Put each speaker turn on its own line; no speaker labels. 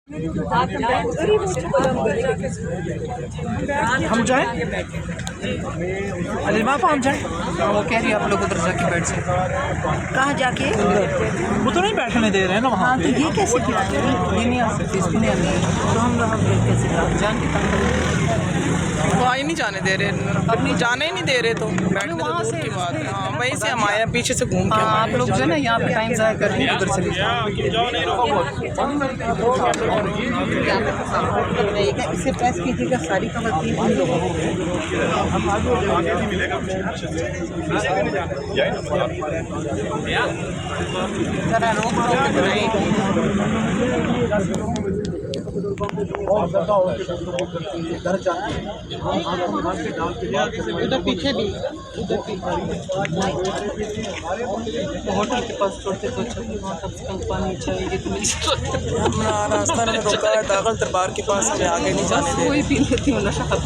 हम जाएं? अलीमाफा हम जाएं?
वो कह रही है आप लोग उधर जाके बैठ सकते।
कहाँ जाके?
वो तो नहीं बैठने दे रहे हैं ना वहाँ
हाँ, तो ये कैसे खिलाएंगे?
ये नहीं आ सकती, इसको नहीं आनी है।
तो हम वहाँ पे कैसे खिलाएंगे?
जान के तंग
वो ही नहीं जाने दे रहे, अपनी जाने ही नहीं दे रहे, तो बैठने तो दूर की बात है। हाँ, वहीं से हम आए हैं, पीछे से घूम के
आप लोग जो है ना यहाँ पे टाइम ज़ाया कर रहे हैं, उधर चले जाओ।
इसे प्रेस कीजिएगा, सारी खबर थी हम लोगों को।
जरा रोक रोक के उधर पीछे भी, उधर होटल के पास छोड़ते तो अच्छा, वहाँ कम से कम पानी चाहिए तो
अपना रास्ता में रोका है दाखिल दरबार के पास, हमें आगे नहीं जाने दे।
कोई पी लेती हूँ नशा खत्म।